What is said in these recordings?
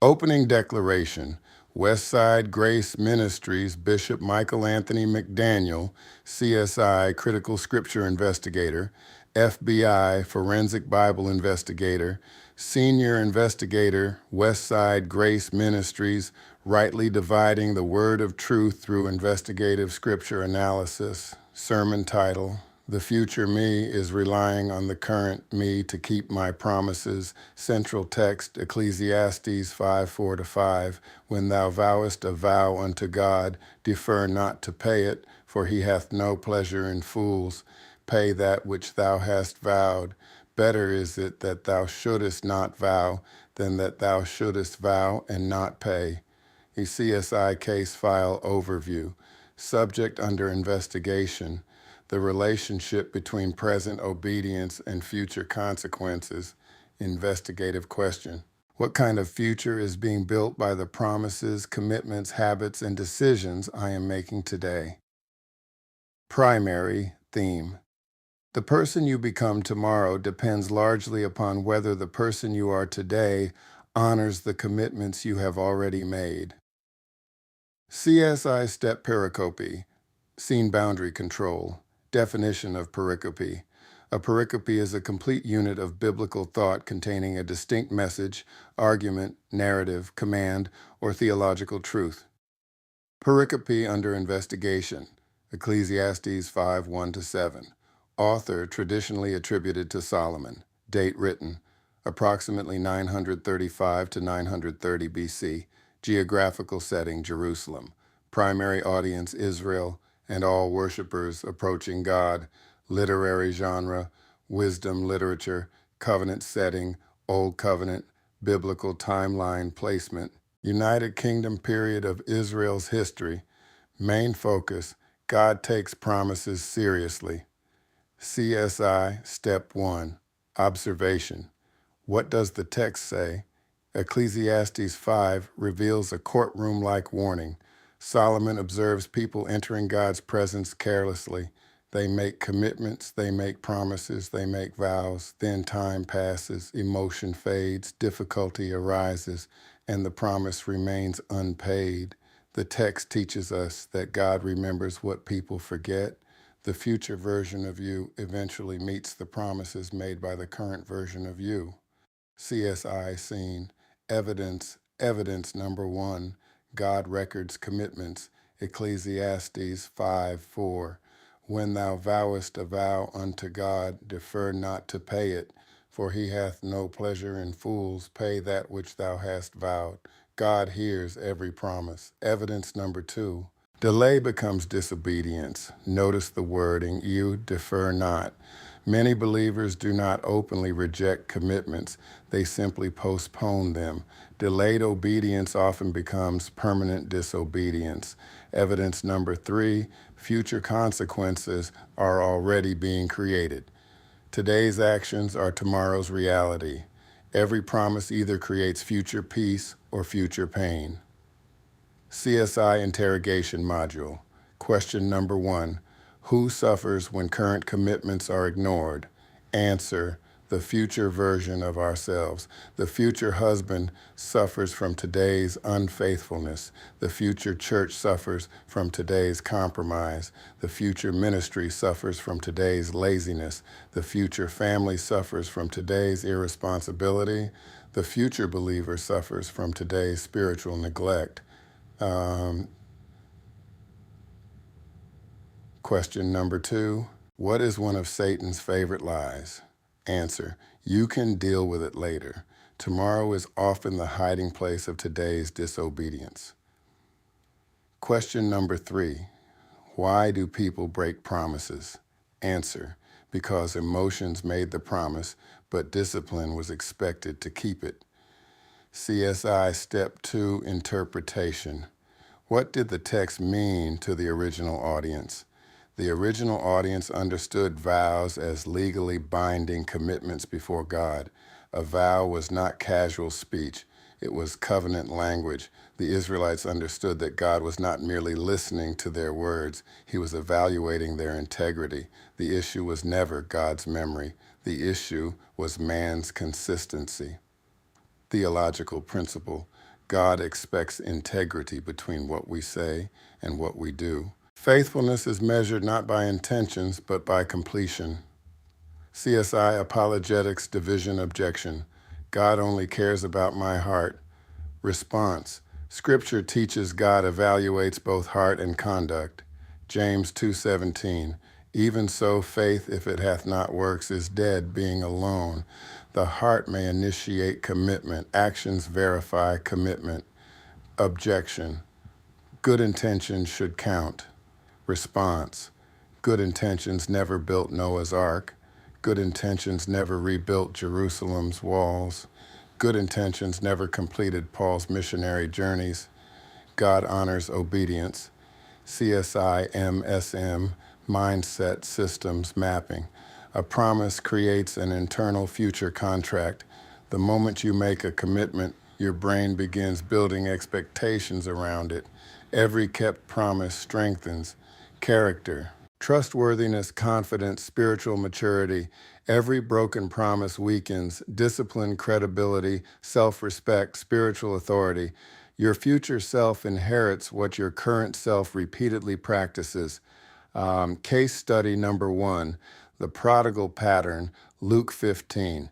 Opening Declaration. Westside Grace Ministries, Bishop Michael Anthony McDaniel, CSI Critical Scripture Investigator, FBI Forensic Bible Investigator, Senior Investigator, Westside Grace Ministries, Rightly Dividing the Word of Truth Through Investigative Scripture Analysis. Sermon title: The future me is relying on the current me to keep my promises. Central text, Ecclesiastes 5:4-5. When thou vowest a vow unto God, defer not to pay it, for he hath no pleasure in fools. Pay that which thou hast vowed. Better is it that thou shouldest not vow than that thou shouldest vow and not pay. A CSI case file overview. Subject under investigation: the relationship between present obedience and future consequences. Investigative question: what kind of future is being built by the promises, commitments, habits, and decisions I am making today? Primary theme: the person you become tomorrow depends largely upon whether the person you are today honors the commitments you have already made. CSI step pericope. Scene boundary control. Definition of pericope. A pericope is a complete unit of biblical thought containing a distinct message, argument, narrative, command, or theological truth. Pericope under investigation. Ecclesiastes 5:1-7. Author traditionally attributed to Solomon. Date written: approximately 935 to 930 BC. Geographical setting: Jerusalem. Primary audience: Israel and all worshipers approaching God. Literary genre: wisdom literature. Covenant setting: Old Covenant. Biblical timeline placement: United Kingdom period of Israel's history. Main focus: God takes promises seriously. CSI Step 1. Observation. What does the text say? Ecclesiastes 5 reveals a courtroom-like warning. Solomon observes people entering God's presence carelessly. They make commitments, they make promises, they make vows. Then time passes, emotion fades, difficulty arises, and the promise remains unpaid. The text teaches us that God remembers what people forget. The future version of you eventually meets the promises made by the current version of you. CSI scene. Evidence number 1. God records commitments. Ecclesiastes 5:4. When thou vowest a vow unto God, defer not to pay it, for he hath no pleasure in fools. Pay that which thou hast vowed. God hears every promise. Evidence number 2. Delay becomes disobedience. Notice the wording: you defer not. Many believers do not openly reject commitments, they simply postpone them. Delayed obedience often becomes permanent disobedience. Evidence number 3: future consequences are already being created. Today's actions are tomorrow's reality. Every promise either creates future peace or future pain. CSI interrogation module. Question number 1. Who suffers when current commitments are ignored? Answer: the future version of ourselves. The future husband suffers from today's unfaithfulness. The future church suffers from today's compromise. The future ministry suffers from today's laziness. The future family suffers from today's irresponsibility. The future believer suffers from today's spiritual neglect. Question number 2. What is one of Satan's favorite lies? Answer: you can deal with it later. Tomorrow is often the hiding place of today's disobedience. Question number 3. Why do people break promises? Answer: because emotions made the promise, but discipline was expected to keep it. CSI Step 2 interpretation. What did the text mean to the original audience? The original audience understood vows as legally binding commitments before God. A vow was not casual speech. It was covenant language. The Israelites understood that God was not merely listening to their words. He was evaluating their integrity. The issue was never God's memory. The issue was man's consistency. Theological principle. God expects integrity between what we say and what we do. Faithfulness is measured not by intentions, but by completion. CSI Apologetics Division Objection. God only cares about my heart. Response. Scripture teaches God evaluates both heart and conduct. James 2:17. Even so, faith, if it hath not works, is dead, being alone. The heart may initiate commitment. Actions verify commitment. Objection. Good intentions should count. Response. Good intentions never built Noah's Ark. Good intentions never rebuilt Jerusalem's walls. Good intentions never completed Paul's missionary journeys. God honors obedience. CSI MSM, Mindset Systems Mapping. A promise creates an internal future contract. The moment you make a commitment, your brain begins building expectations around it. Every kept promise strengthens character, trustworthiness, confidence, spiritual maturity. Every broken promise weakens discipline, credibility, self-respect, spiritual authority. Your future self inherits what your current self repeatedly practices. Case study number 1, the prodigal pattern, Luke 15.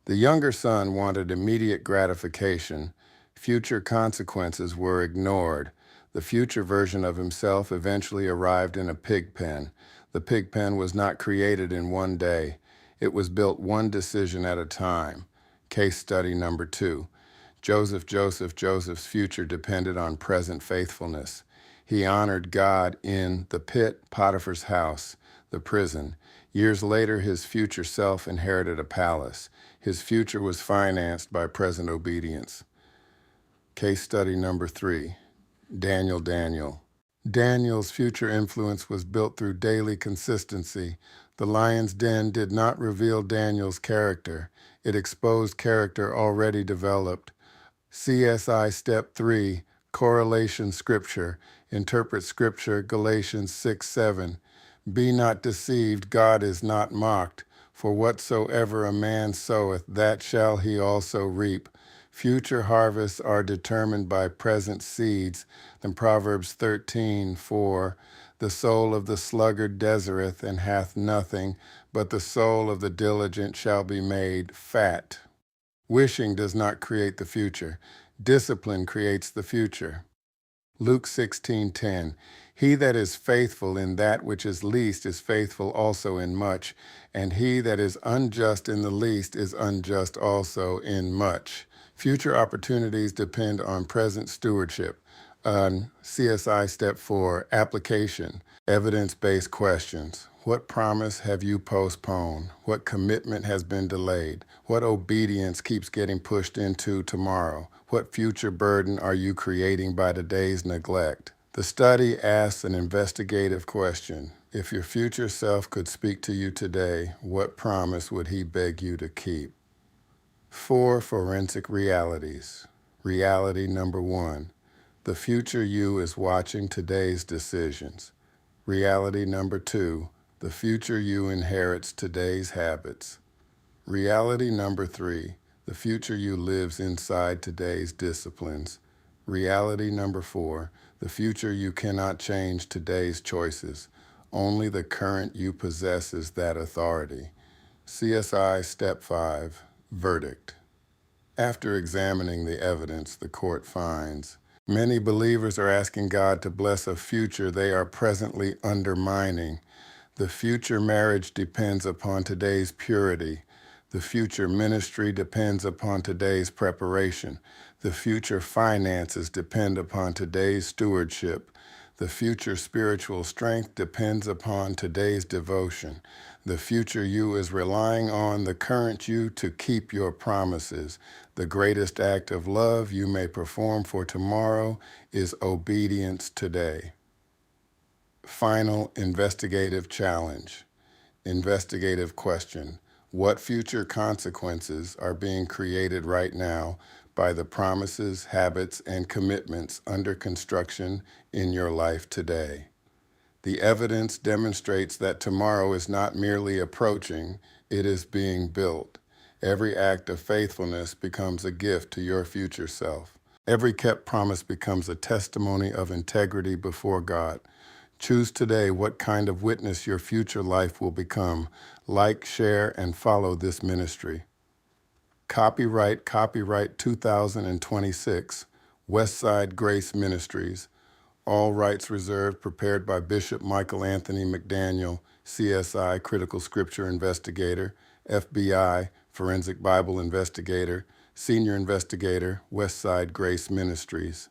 The younger son wanted immediate gratification. Future consequences were ignored. The future version of himself eventually arrived in a pig pen. The pig pen was not created in one day. It was built one decision at a time. Case study number 2. Joseph's future depended on present faithfulness. He honored God in the pit, Potiphar's house, the prison. Years later, his future self inherited a palace. His future was financed by present obedience. Case study number 3. Daniel. Daniel's future influence was built through daily consistency. The lion's den did not reveal Daniel's character. It exposed character already developed. CSI Step 3, Correlation Scripture. Interpret Scripture, Galatians 6:7. Be not deceived, God is not mocked. For whatsoever a man soweth, that shall he also reap. Future harvests are determined by present seeds. In Proverbs 13:4, the soul of the sluggard deserteth and hath nothing, but the soul of the diligent shall be made fat. Wishing does not create the future. Discipline creates the future. Luke 16:10. He that is faithful in that which is least is faithful also in much, and he that is unjust in the least is unjust also in much. Future opportunities depend on present stewardship. CSI Step 4, Application, Evidence-Based Questions. What promise have you postponed? What commitment has been delayed? What obedience keeps getting pushed into tomorrow? What future burden are you creating by today's neglect? The study asks an investigative question. If your future self could speak to you today, what promise would he beg you to keep? 4 forensic realities. Reality number 1. The future you is watching today's decisions. Reality number 2. The future you inherits today's habits. Reality number 3. The future you lives inside today's disciplines. Reality number 4. The future you cannot change today's choices. Only the current you possesses that authority. CSI Step 5, Verdict. After examining the evidence, the court finds many believers are asking God to bless a future they are presently undermining. The future marriage depends upon today's purity. The future ministry depends upon today's preparation. The future finances depend upon today's stewardship. The future spiritual strength depends upon today's devotion. The future you is relying on the current you to keep your promises. The greatest act of love you may perform for tomorrow is obedience today. Final investigative challenge. Investigative question. What future consequences are being created right now by the promises, habits, and commitments under construction in your life today? The evidence demonstrates that tomorrow is not merely approaching, it is being built. Every act of faithfulness becomes a gift to your future self. Every kept promise becomes a testimony of integrity before God. Choose today what kind of witness your future life will become. Like, share, and follow this ministry. Copyright 2026, Westside Grace Ministries. All rights reserved, prepared by Bishop Michael Anthony McDaniel, CSI, Critical Scripture Investigator, FBI, Forensic Bible Investigator, Senior Investigator, Westside Grace Ministries.